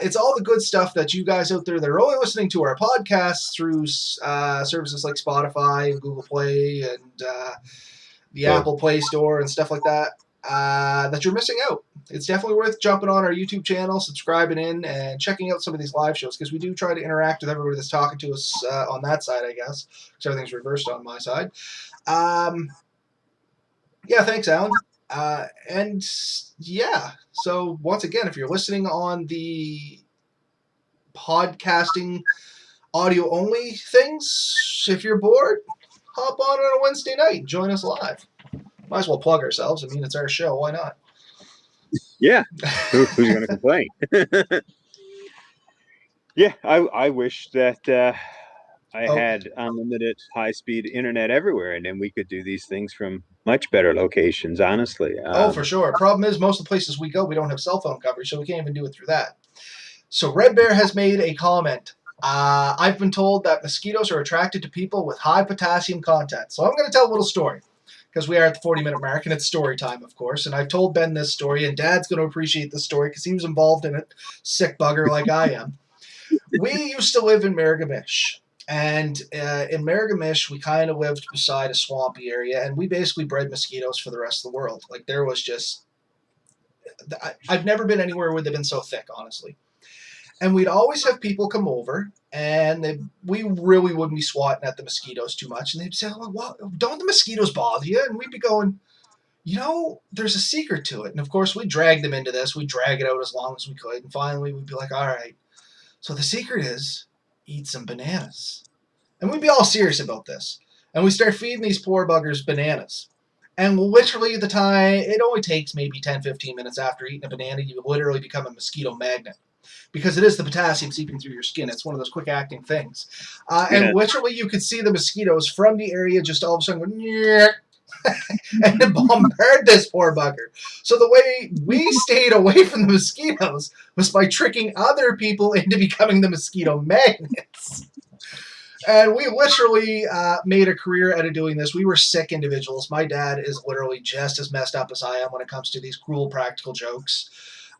It's all the good stuff that you guys out there that are only listening to our podcasts through services like Spotify and Google Play and the well, Apple Play Store and stuff like that, that you're missing out. It's definitely worth jumping on our YouTube channel, subscribing in, and checking out some of these live shows because we do try to interact with everybody that's talking to us on that side, I guess, because everything's reversed on my side. Yeah, thanks, Alan. And yeah, so once again, if you're listening on the podcasting audio only things, if you're bored, hop on a Wednesday night and join us live. Might as well plug ourselves. I mean, it's our show. Why not? yeah. Who's going to complain? Yeah, I wish that I Oh, had unlimited high-speed internet everywhere, and then we could do these things from much better locations. Honestly, oh, for sure. Problem is, most of the places we go, we don't have cell phone coverage, so we can't even do it through that. So Red Bear has made a comment. I've been told that mosquitoes are attracted to people with high potassium content. So I'm going to tell a little story because we are at the 40-minute mark and it's story time, of course. And I've told Ben this story, and Dad's going to appreciate this story because he was involved in it, sick bugger like I am. We used to live in Miragamish. And in Miragamish, we kind of lived beside a swampy area, and we basically bred mosquitoes for the rest of the world. Like, there was just... I've never been anywhere where they've been so thick, honestly. And we'd always have people come over, and we really wouldn't be swatting at the mosquitoes too much. And they'd say, well, don't the mosquitoes bother you? And we'd be going, there's a secret to it. And of course, we'd drag them into this. We'd drag it out as long as we could. And finally, we'd be like, all right, so the secret is eat some bananas. And we'd be all serious about this. And we start feeding these poor buggers bananas. And literally the time, it only takes maybe 10, 15 minutes after eating a banana, you literally become a mosquito magnet. Because it is the potassium seeping through your skin. It's one of those quick-acting things. And yeah, literally you could see the mosquitoes from the area just all of a sudden go, and bombard this poor bugger. So the way we stayed away from the mosquitoes was by tricking other people into becoming the mosquito magnets. And we literally made a career out of doing this. We were sick individuals. My dad is literally just as messed up as I am when it comes to these cruel practical jokes.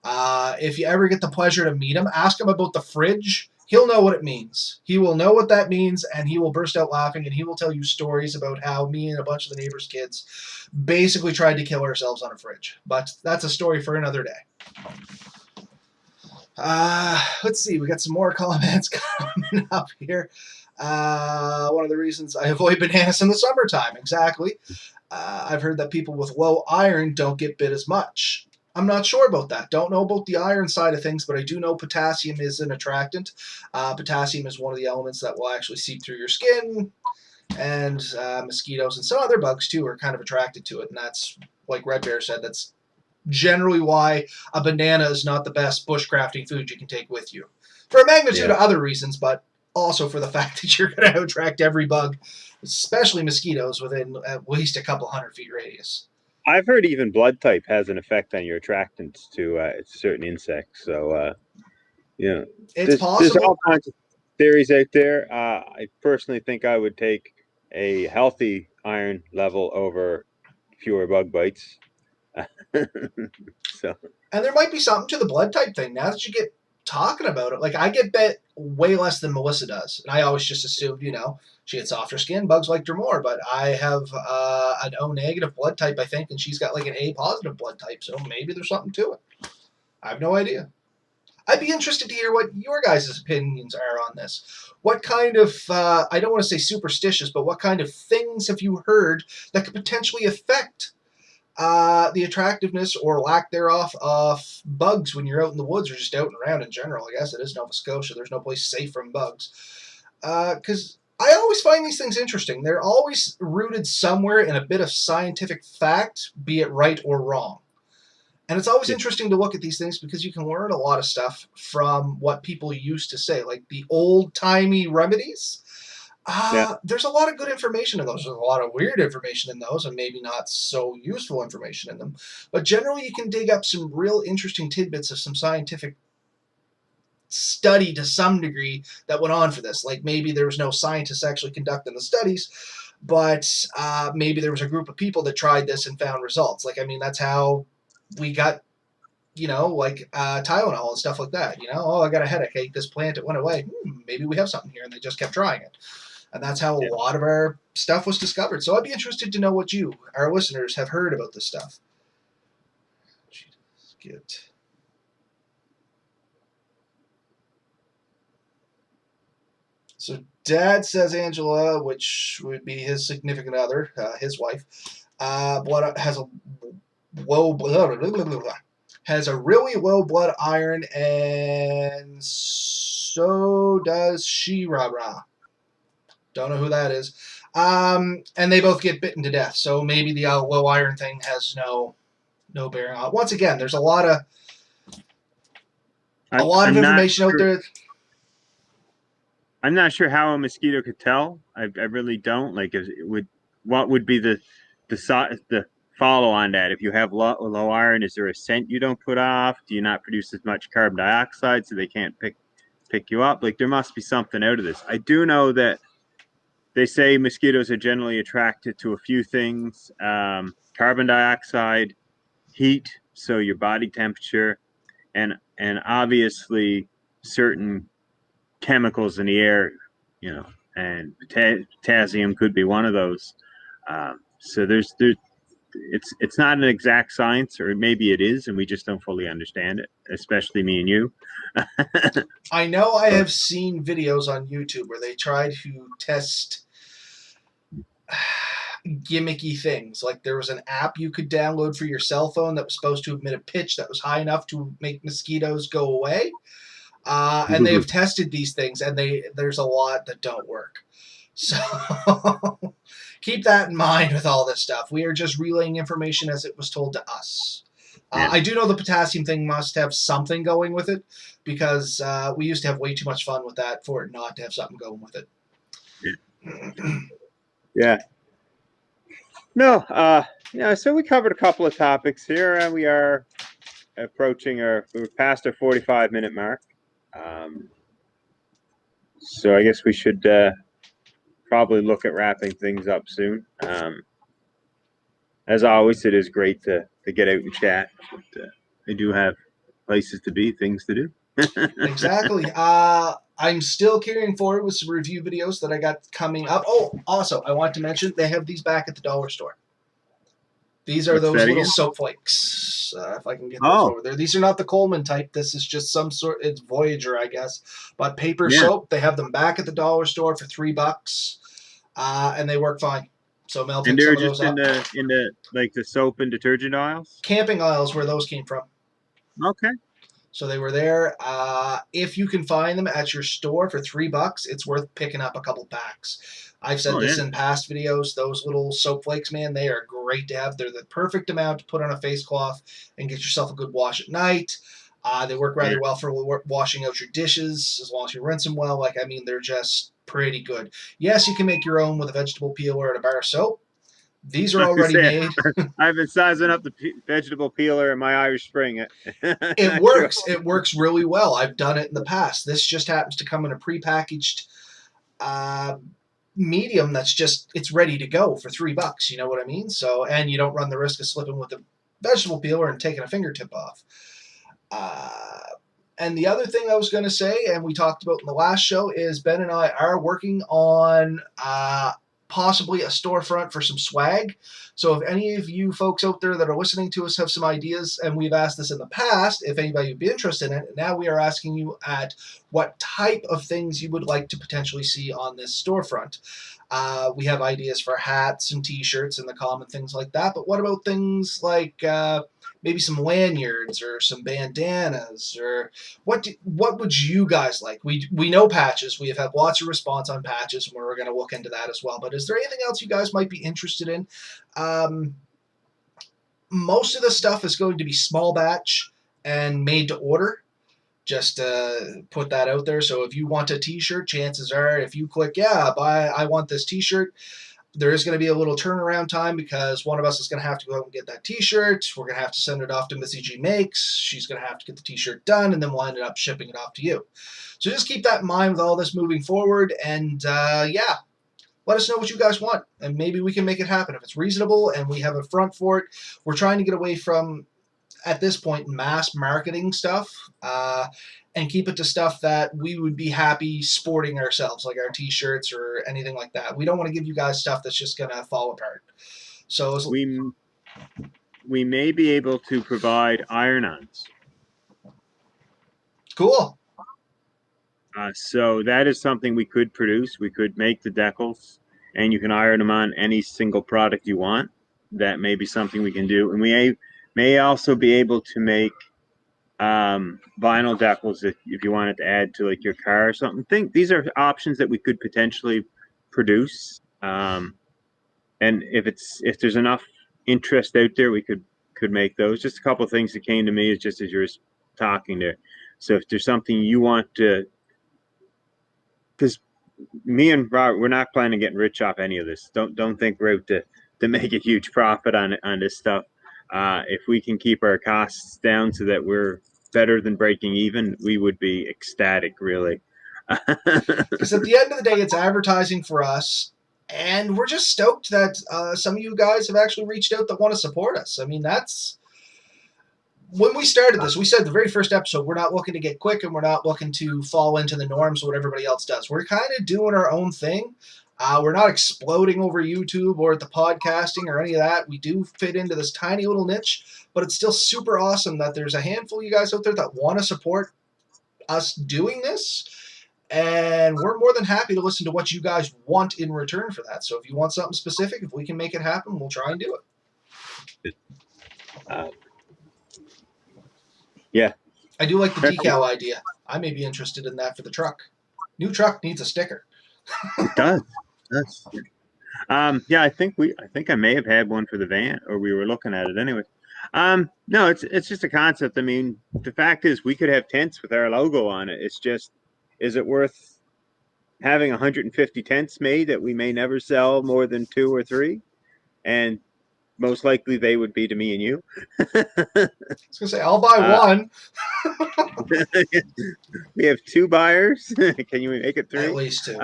If you ever get the pleasure to meet him, ask him about the fridge. He'll know what it means. He will know what that means, and he will burst out laughing, and he will tell you stories about how me and a bunch of the neighbors' kids basically tried to kill ourselves on a fridge. But that's a story for another day. Let's see. We got some more comments coming up here. One of the reasons I avoid bananas in the summertime. Exactly. I've heard that people with low iron don't get bit as much. I'm not sure about that. Don't know about the iron side of things, but I do know potassium is an attractant. Potassium is one of the elements that will actually seep through your skin, and mosquitoes and some other bugs too are kind of attracted to it. And that's, like Red Bear said, that's generally why a banana is not the best bushcrafting food you can take with you. For a magnitude of other reasons, but also for the fact that you're going to attract every bug, especially mosquitoes, within at least a couple 100 feet radius. I've heard even blood type has an effect on your attractants to certain insects. So It's there's all possible. kinds of theories out there. I personally think I would take a healthy iron level over fewer bug bites. So And there might be something to the blood type thing. Now that you get talking about it. Like, I get bit way less than Melissa does, and I always just assumed, she had softer skin, bugs liked her more. But I have an O negative blood type, I think, and she's got like an A positive blood type, so maybe there's something to it. I have no idea. I'd be interested to hear what your guys' opinions are on this. What kind of, I don't want to say superstitious, but what kind of things have you heard that could potentially affect the attractiveness or lack thereof of bugs when you're out in the woods or just out and around in general? I guess it is Nova Scotia. There's no place safe from bugs. Because I always find these things interesting. They're always rooted somewhere in a bit of scientific fact, be it right or wrong. And it's always interesting to look at these things because you can learn a lot of stuff from what people used to say, like the old-timey remedies. There's a lot of good information in those. There's a lot of weird information in those and maybe not so useful information in them. But generally, you can dig up some real interesting tidbits of some scientific study to some degree that went on for this. Like maybe there was no scientists actually conducting the studies, but maybe there was a group of people that tried this and found results. Like, I mean, that's how we got, Tylenol and stuff like that. Oh, I got a headache. I ate this plant. It went away. Maybe we have something here. And they just kept trying it. And that's how a lot of our stuff was discovered. So I'd be interested to know what you, our listeners, have heard about this stuff. Get. So Dad says Angela, which would be his significant other, his wife, blood has a low blood, has a really low blood iron, and so does She-Ra-Ra. Don't know who that is. And they both get bitten to death. So maybe the low iron thing has no bearing on it. Once again, there's a lot of information out there. I'm not sure how a mosquito could tell. I really don't. Like, what would be the follow on that? If you have low iron, is there a scent you don't put off? Do you not produce as much carbon dioxide so they can't pick you up? Like, there must be something out of this. I do know that they say mosquitoes are generally attracted to a few things: carbon dioxide, heat, so your body temperature, and obviously certain chemicals in the air, and potassium could be one of those. So it's not an exact science, or maybe it is, and we just don't fully understand it, especially me and you. I know I have seen videos on YouTube where they try to test gimmicky things. Like there was an app you could download for your cell phone that was supposed to emit a pitch that was high enough to make mosquitoes go away. And they have tested these things, and there's a lot that don't work. So keep that in mind with all this stuff. We are just relaying information as it was told to us. I do know the potassium thing must have something going with it, because we used to have way too much fun with that for it not to have something going with it. Yeah. No, so we covered a couple of topics here. We are approaching we're past our 45-minute mark. So I guess we should probably look at wrapping things up soon. As always, it is great to get out and chat. But, I do have places to be, things to do. Exactly. I'm still carrying forward with some review videos that I got coming up. Oh, also, I want to mention they have these back at the dollar store. These are those little soap flakes. If I can get those over there. These are not the Coleman type. This is just some sort. It's Voyager, I guess. But paper soap. They have them back at the dollar store for $3, and they work fine. So melting some of those up. And they're just in the like the soap and detergent aisles. Camping aisles where those came from. Okay. So they were there. If you can find them at your store for $3, it's worth picking up a couple packs. I've said this in past videos. Those little soap flakes, man, they are great to have. They're the perfect amount to put on a face cloth and get yourself a good wash at night. They work rather well for washing out your dishes as long as you rinse them well. Like, I mean, they're just pretty good. Yes, you can make your own with a vegetable peeler and a bar of soap. These are already made. I've been sizing up the vegetable peeler in my Irish Spring. It works. Sure. It works really well. I've done it in the past. This just happens to come in a prepackaged medium that's just, it's ready to go for $3. You know what I mean? So, and you don't run the risk of slipping with the vegetable peeler and taking a fingertip off. And the other thing I was going to say, and we talked about in the last show, is Ben and I are working on possibly a storefront for some swag. So if any of you folks out there that are listening to us have some ideas, and we've asked this in the past, if anybody would be interested in it, now we are asking you at what type of things you would like to potentially see on this storefront. We have ideas for hats and t-shirts and the common things like that, but what about things like maybe some lanyards or some bandanas, or what would you guys like? We know patches. We have had lots of response on patches, and we're going to look into that as well. But is there anything else you guys might be interested in? Most of the stuff is going to be small batch and made to order. Just put that out there. So if you want a t-shirt, chances are if you click, yeah, I want this t-shirt, there is going to be a little turnaround time because one of us is going to have to go out and get that t-shirt. We're going to have to send it off to Missy G Makes. She's going to have to get the t-shirt done, and then we'll end up shipping it off to you. So just keep that in mind with all this moving forward. And yeah, let us know what you guys want, and maybe we can make it happen. If it's reasonable and we have a front for it, we're trying to get away from, at this point, mass marketing stuff and keep it to stuff that we would be happy sporting ourselves, like our t-shirts or anything like that. We don't want to give you guys stuff that's just going to fall apart. So we may be able to provide iron-ons. Cool. So that is something we could produce. We could make the decals, and you can iron them on any single product you want. That may be something we can do. And we may also be able to make vinyl decals if you wanted to add to like your car or something. These are options that we could potentially produce. And if there's enough interest out there, we could make those. Just a couple of things that came to me is just as you were talking there. So if there's something you want to, because me and Robert, we're not planning on getting rich off any of this. Don't think we're out to make a huge profit on this stuff. If we can keep our costs down so that we're better than breaking even, we would be ecstatic, really. Because at the end of the day, it's advertising for us, and we're just stoked that some of you guys have actually reached out that want to support us. I mean, that's when we started this. We said the very first episode, we're not looking to get quick, and we're not looking to fall into the norms of what everybody else does. We're kind of doing our own thing. We're not exploding over YouTube or at the podcasting or any of that. We do fit into this tiny little niche, but it's still super awesome that there's a handful of you guys out there that want to support us doing this. And we're more than happy to listen to what you guys want in return for that. So if you want something specific, if we can make it happen, we'll try and do it. Yeah. I do like the decal idea. I may be interested in that for the truck. New truck needs a sticker. It does. Yeah, I think I may have had one for the van, or we were looking at it anyway. No, it's just a concept. I mean, the fact is we could have tents with our logo on it. It's just, is it worth having 150 tents made that we may never sell more than 2 or 3? And most likely they would be to me and you. I was going to say, I'll buy one. We have 2 buyers. Can you make it 3? At least 2.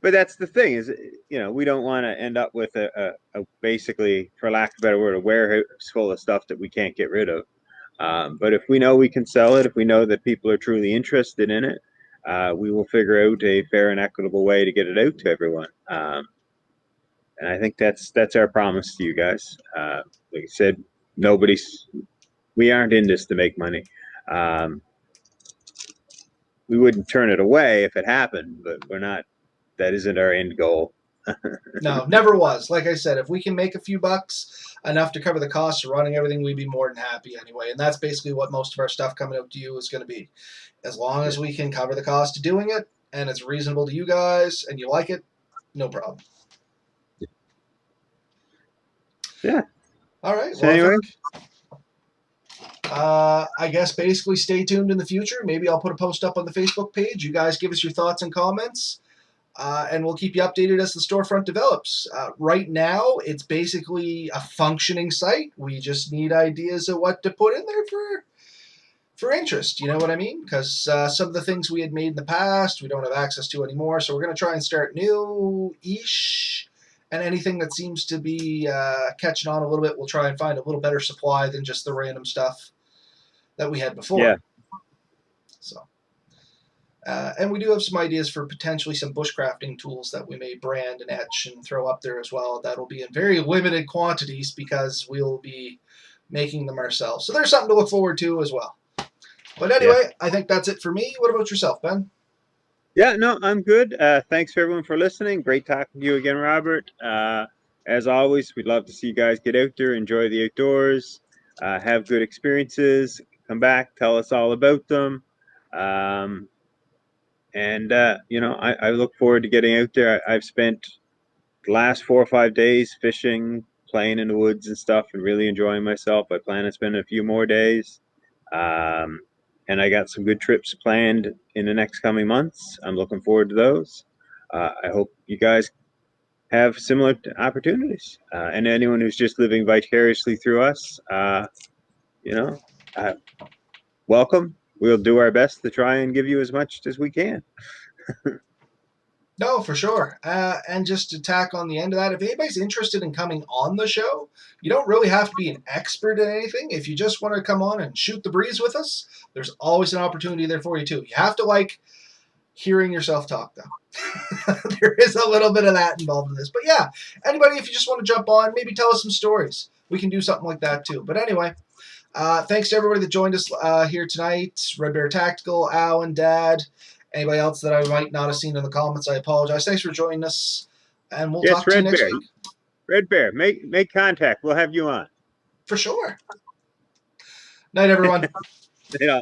But that's the thing is, we don't want to end up with a basically, for lack of a better word, a warehouse full of stuff that we can't get rid of. But if we know we can sell it, if we know that people are truly interested in it, we will figure out a fair and equitable way to get it out to everyone. And I think that's our promise to you guys. Like I said, we aren't in this to make money. We wouldn't turn it away if it happened, but we're not. That isn't our end goal. No, never was. Like I said, if we can make a few bucks, enough to cover the cost of running everything, we'd be more than happy anyway. And that's basically what most of our stuff coming out to you is going to be. As long as we can cover the cost of doing it, and it's reasonable to you guys, and you like it, no problem. Yeah. All right. So anyway, I guess basically stay tuned in the future. Maybe I'll put a post up on the Facebook page. You guys give us your thoughts and comments. And we'll keep you updated as the storefront develops. Right now, it's basically a functioning site. We just need ideas of what to put in there for interest. You know what I mean? Because some of the things we had made in the past, we don't have access to anymore. So we're going to try and start new-ish. And anything that seems to be catching on a little bit, we'll try and find a little better supply than just the random stuff that we had before. Yeah. So, and we do have some ideas for potentially some bushcrafting tools that we may brand and etch and throw up there as well. That'll be in very limited quantities because we'll be making them ourselves. So there's something to look forward to as well. But anyway, I think that's it for me. What about yourself, Ben? Yeah, no, I'm good. Thanks for everyone for listening. Great talking to you again, Robert. As always, we'd love to see you guys get out there, enjoy the outdoors, have good experiences, come back, tell us all about them. I look forward to getting out there. I've spent the last 4 or 5 days fishing, playing in the woods and stuff, and really enjoying myself. I plan on spending a few more days. And I got some good trips planned in the next coming months. I'm looking forward to those. I hope you guys have similar opportunities. And anyone who's just living vicariously through us, you know, uh, welcome. We'll do our best to try and give you as much as we can. No, for sure. And just to tack on the end of that, if anybody's interested in coming on the show, you don't really have to be an expert in anything. If you just want to come on and shoot the breeze with us, there's always an opportunity there for you too. You have to like hearing yourself talk though. There is a little bit of that involved in this. But yeah, anybody, if you just want to jump on, maybe tell us some stories. We can do something like that too. But anyway, thanks to everybody that joined us here tonight. Red Bear Tactical, Al and Dad. Anybody else that I might not have seen in the comments, I apologize. Thanks for joining us, and we'll talk to you next week. Red Bear, make contact. We'll have you on. For sure. Night, everyone. Yeah.